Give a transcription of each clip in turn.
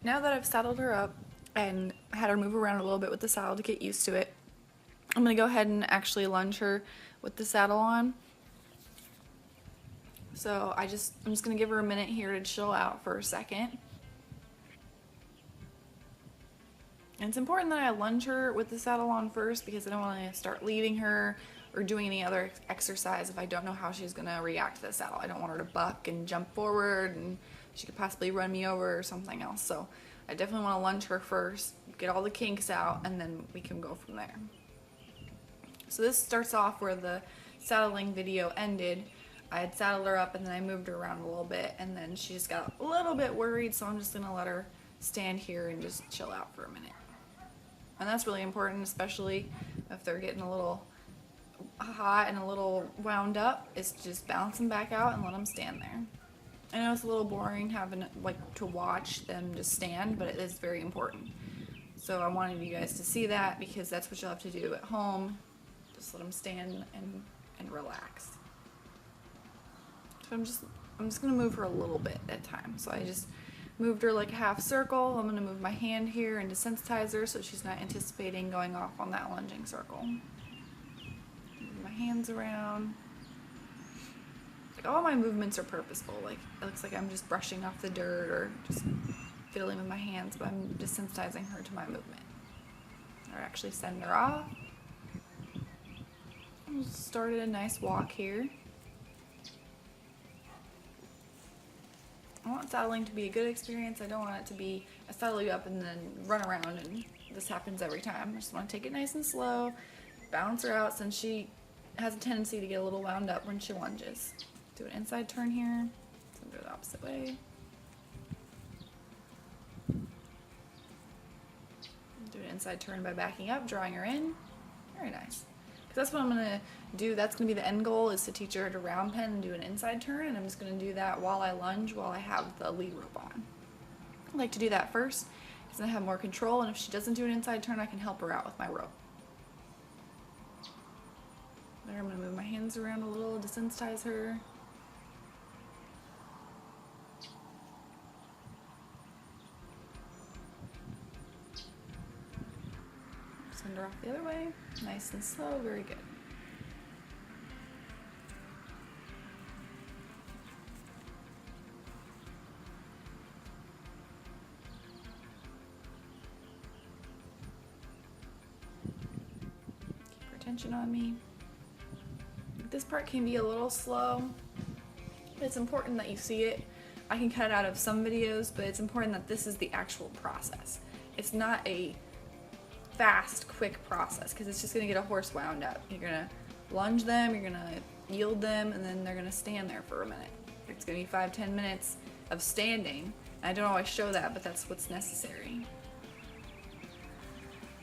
now that I've saddled her up and had her move around a little bit with the saddle to get used to it, I'm gonna go ahead and actually lunge her with the saddle on. So I'm just gonna give her a minute here to chill out for a second. And it's important that I lunge her with the saddle on first because I don't want to start leading her or doing any other exercise if I don't know how she's going to react to the saddle. I don't want her to buck and jump forward and she could possibly run me over or something else. So I definitely want to lunge her first, get all the kinks out, and then we can go from there. So this starts off where the saddling video ended. I had saddled her up and then I moved her around a little bit and then she just got a little bit worried, so I'm just going to let her stand here and just chill out for a minute. And that's really important, especially if they're getting a little hot and a little wound up, is just bounce them back out and let them stand there. I know it's a little boring having to watch them just stand, but it is very important. So I wanted you guys to see that because that's what you'll have to do at home. Just let them stand and relax. So I'm just gonna move her a little bit at a time. So I just moved her like a half circle. I'm gonna move my hand here and desensitize her so she's not anticipating going off on that lunging circle. Move my hands around. Like all my movements are purposeful. Like it looks like I'm just brushing off the dirt or just fiddling with my hands, but I'm desensitizing her to my movement. Or actually send her off. Started a nice walk here. I want saddling to be a good experience. I don't want it to be I saddle you up and then run around and this happens every time. I just want to take it nice and slow, bounce her out since she has a tendency to get a little wound up when she lunges. Do an inside turn here, send her the opposite way. Do an inside turn by backing up, drawing her in. Very nice. That's what I'm gonna do. That's gonna be the end goal, is to teach her to round pen and do an inside turn, and I'm just gonna do that while I lunge, while I have the lead rope on. I like to do that first because I have more control, and if she doesn't do an inside turn, I can help her out with my rope. There, I'm gonna move my hands around a little, desensitize her. Send her off the other way, nice and slow, very good. Keep her attention on me. This part can be a little slow, but it's important that you see it. I can cut it out of some videos, but it's important that this is the actual process. It's not a fast, quick process because it's just gonna get a horse wound up. You're gonna lunge them, you're gonna yield them, and then they're gonna stand there for a minute. It's gonna be 5-10 minutes of standing. I don't always show that, but that's what's necessary.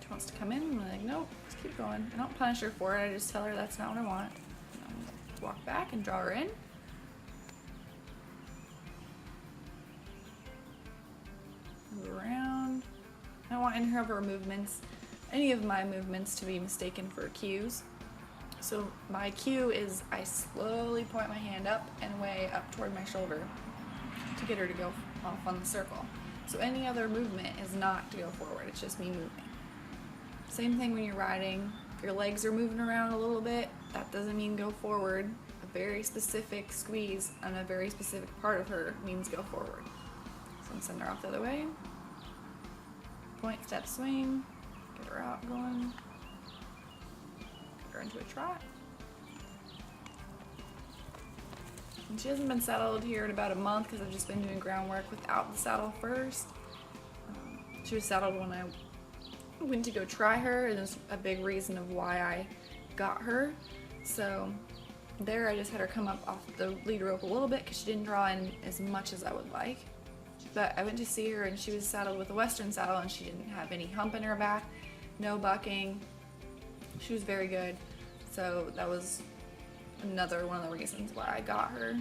She wants to come in, I'm like, nope, just keep going. I don't punish her for it, I just tell her that's not what I want. Walk back and draw her in. Move around. I don't want any of her movements, any of my movements, to be mistaken for cues. So my cue is I slowly point my hand up and away up toward my shoulder to get her to go off on the circle. So any other movement is not to go forward, it's just me moving. Same thing when you're riding. If your legs are moving around a little bit, that doesn't mean go forward. A very specific squeeze on a very specific part of her means go forward. So I'm sending her off the other way. Point, step, swing. Get her out going. Get her into a trot. And she hasn't been saddled here in about a month because I've just been doing groundwork without the saddle first. She was saddled when I went to go try her, and there's a big reason of why I got her. So there I just had her come up off the lead rope a little bit because she didn't draw in as much as I would like. But I went to see her and she was saddled with a Western saddle and she didn't have any hump in her back, no bucking. She was very good. So that was another one of the reasons why I got her.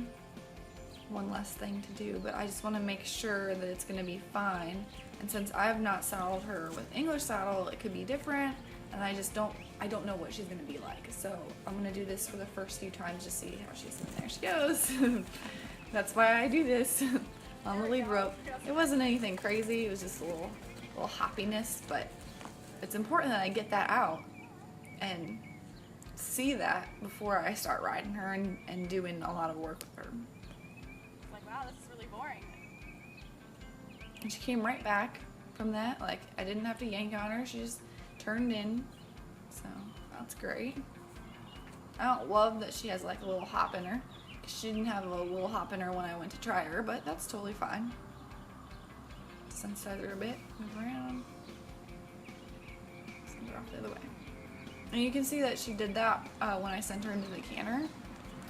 One less thing to do, but I just want to make sure that it's going to be fine. And since I have not saddled her with English saddle, it could be different, and I don't know what she's going to be like. So I'm going to do this for the first few times to see how she's in. There she goes. That's why I do this. on the lead rope. It wasn't anything crazy, it was just a little hoppiness, but it's important that I get that out and see that before I start riding her and doing a lot of work with her. It's like, wow, this is really boring. And she came right back from that. Like, I didn't have to yank on her, she just turned in. So that's great. I don't love that she has like a little hop in her. She didn't have a little hop in her when I went to try her, but that's totally fine. Sensitize her a bit, move around, send her off the other way. And you can see that she did that when I sent her into the canter,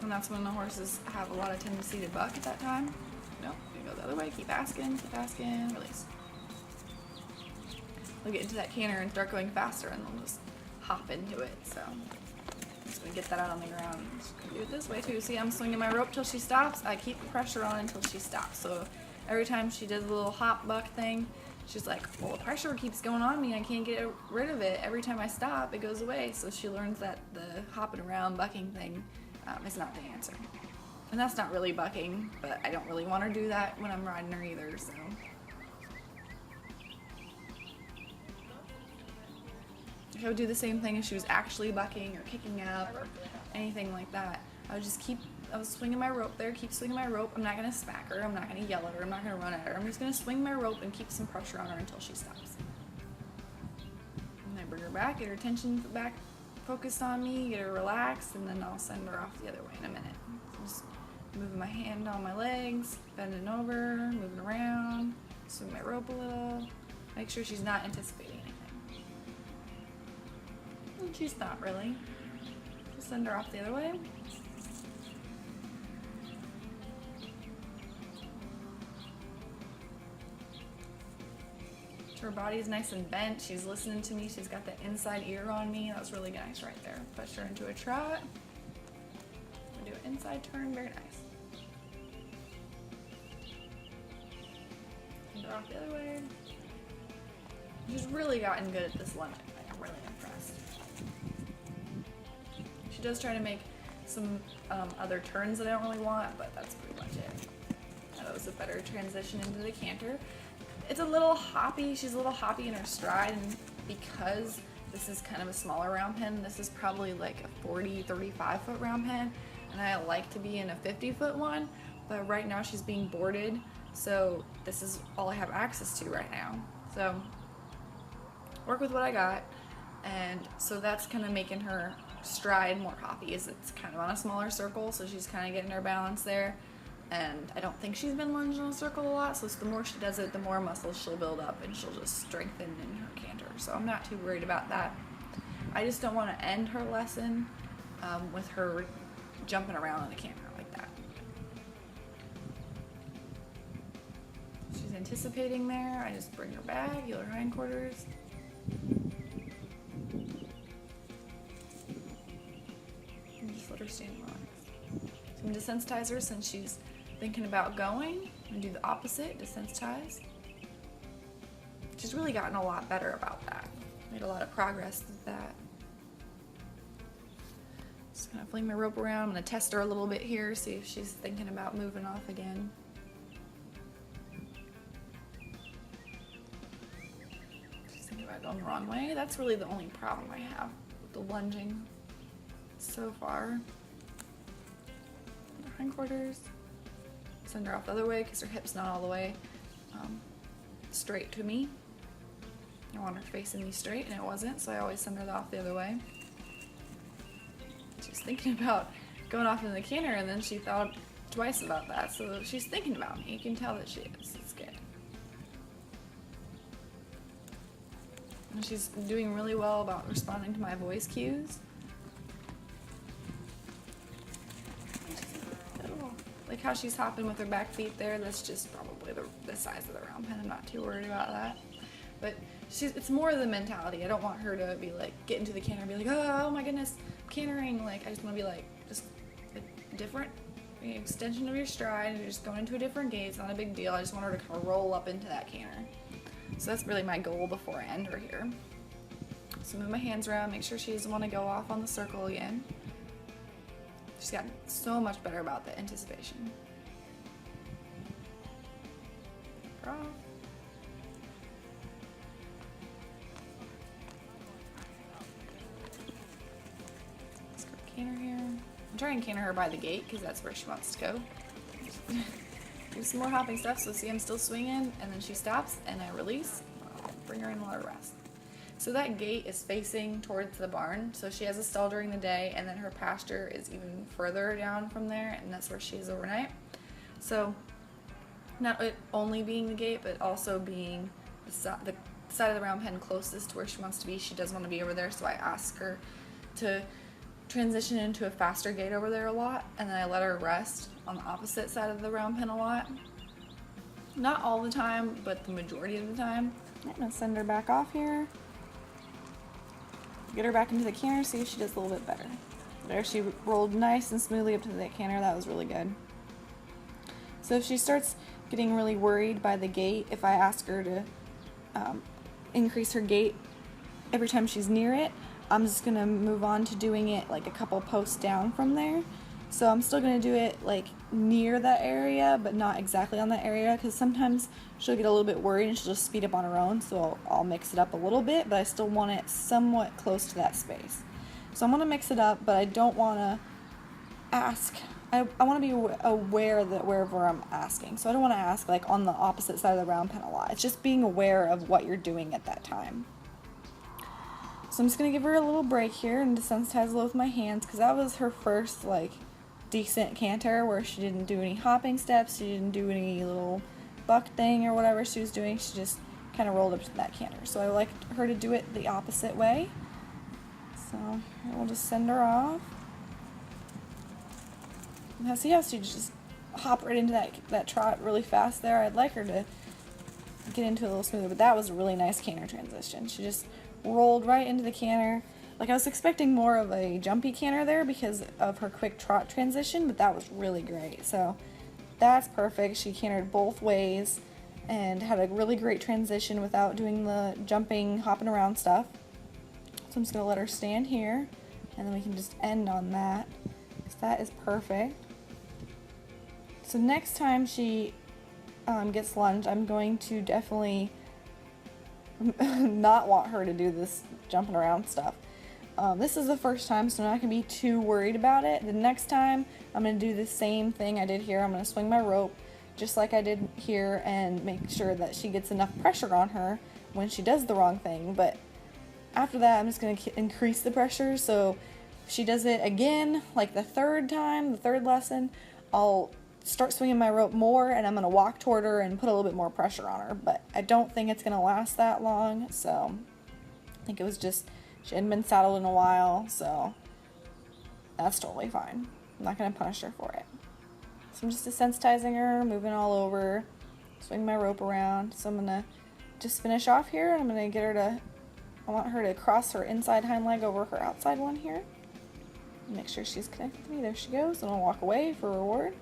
and that's when the horses have a lot of tendency to buck at that time. Nope, you go the other way, keep asking, release. They'll get into that canter and start going faster, and they'll just hop into it, so. Just gonna get that out on the ground. Just gonna do it this way too. See, I'm swinging my rope till she stops. I keep the pressure on until she stops. So every time she does a little hop buck thing, she's like, well, the pressure keeps going on me. I can't get rid of it. Every time I stop, it goes away. So she learns that the hopping around bucking thing is not the answer. And that's not really bucking, but I don't really want her to do that when I'm riding her either, so. I would do the same thing if she was actually bucking or kicking up or anything like that. I was swinging my rope there, keep swinging my rope. I'm not gonna smack her, I'm not gonna yell at her, I'm not gonna run at her. I'm just gonna swing my rope and keep some pressure on her until she stops. And I bring her back, get her attention back focused on me, get her relaxed, and then I'll send her off the other way in a minute. So just moving my hand on my legs, bending over, moving around, swing my rope a little, make sure she's not anticipating anything. And she's not really. Just send her off the other way. Her body's nice and bent. She's listening to me. She's got the inside ear on me. That was really nice right there. Push her into a trot. We do an inside turn. Very nice. Send her off the other way. She's really gotten good at this limit. I'm really impressed. She does try to make some other turns that I don't really want, but that's pretty much it. That was a better transition into the canter. It's a little hoppy. She's a little hoppy in her stride, and because this is kind of a smaller round pen, this is probably like a 35 foot round pen, and I like to be in a 50-foot one, but right now she's being boarded, so this is all I have access to right now. So work with what I got, and so that's kind of making her stride more hoppy, is it's kind of on a smaller circle, so she's kind of getting her balance there. And I don't think she's been lunging in a circle a lot, so the more she does it, the more muscles she'll build up and she'll just strengthen in her canter. So I'm not too worried about that. I just don't want to end her lesson with her jumping around in the canter like that. She's anticipating there. I just bring her back, heel her hindquarters. And just let her stand relaxed. So I'm going to desensitize her since she's thinking about going. I'm going to do the opposite, desensitize. She's really gotten a lot better about that. Made a lot of progress with that. Just gonna fling my rope around. I'm gonna test her a little bit here, see if she's thinking about moving off again. She's thinking about going the wrong way. That's really the only problem I have with the lunging so far. Hindquarters. Send her off the other way because her hip's not all the way straight to me. I want her facing me straight, and it wasn't, so I always send her off the other way. She's thinking about going off into the canter, and then she thought twice about that, so she's thinking about me. You can tell that she is. It's good. And she's doing really well about responding to my voice cues. Like how she's hopping with her back feet there, that's just probably the size of the round pen. I'm not too worried about that. But it's more the mentality. I don't want her to be like, get into the canter and be like, oh my goodness, cantering. Like, I just want to be like, just a different extension of your stride, and you're just going into a different gait. It's not a big deal. I just want her to kind of roll up into that canter. So that's really my goal before I end her here. So move my hands around, make sure she doesn't want to go off on the circle again. She's gotten so much better about the anticipation. her off. Let's go canter here. I'm trying to canter her by the gate because that's where she wants to go. Do some more hopping stuff, so see I'm still swinging, and then she stops, and I release. I'll bring her in and let her rest. So that gate is facing towards the barn, so she has a stall during the day, and then her pasture is even further down from there, and that's where she is overnight. So not it only being the gate, but also being the side of the round pen closest to where she wants to be. She does want to be over there, so I ask her to transition into a faster gate over there a lot, and then I let her rest on the opposite side of the round pen a lot. Not all the time, but the majority of the time. I'm gonna send her back off here. Get her back into the canter, see if she does a little bit better. There, she rolled nice and smoothly up to the canter. That was really good. So if she starts getting really worried by the gate, if I ask her to increase her gate every time she's near it, I'm just gonna move on to doing it like a couple posts down from there. So I'm still gonna do it like near that area, but not exactly on that area, because sometimes she'll get a little bit worried and she'll just speed up on her own. So I'll mix it up a little bit, but I still want it somewhat close to that space. So I'm gonna mix it up, but I don't wanna ask. I want to be aware that wherever I'm asking. So I don't want to ask like on the opposite side of the round pen a lot. It's just being aware of what you're doing at that time. So I'm just going to give her a little break here and desensitize a little with my hands, because that was her first like decent canter where she didn't do any hopping steps, she didn't do any little buck thing or whatever she was doing. She just kind of rolled up to that canter. So I like her to do it the opposite way. So we'll just send her off. Now see how she just hop right into that trot really fast there? I'd like her to get into it a little smoother, but that was a really nice canter transition. She just rolled right into the canter. Like, I was expecting more of a jumpy canter there because of her quick trot transition, but that was really great. So that's perfect. She cantered both ways and had a really great transition without doing the jumping, hopping around stuff. So I'm just going to let her stand here, and then we can just end on that, because that is perfect. So next time she gets lunge, I'm going to definitely not want her to do this jumping around stuff. This is the first time, so I'm not going to be too worried about it. The next time, I'm going to do the same thing I did here. I'm going to swing my rope just like I did here and make sure that she gets enough pressure on her when she does the wrong thing. But after that, I'm just going to increase the pressure. So if she does it again, like the third lesson, I'll start swinging my rope more, and I'm going to walk toward her and put a little bit more pressure on her. But I don't think it's going to last that long, so I think it was just she hadn't been saddled in a while, so that's totally fine. I'm not going to punish her for it. So I'm just desensitizing her, moving all over, swing my rope around. So I'm going to just finish off here, and I'm going to get her to, I want her to cross her inside hind leg over her outside one here. Make sure she's connected to me. There she goes, and I'll walk away for reward.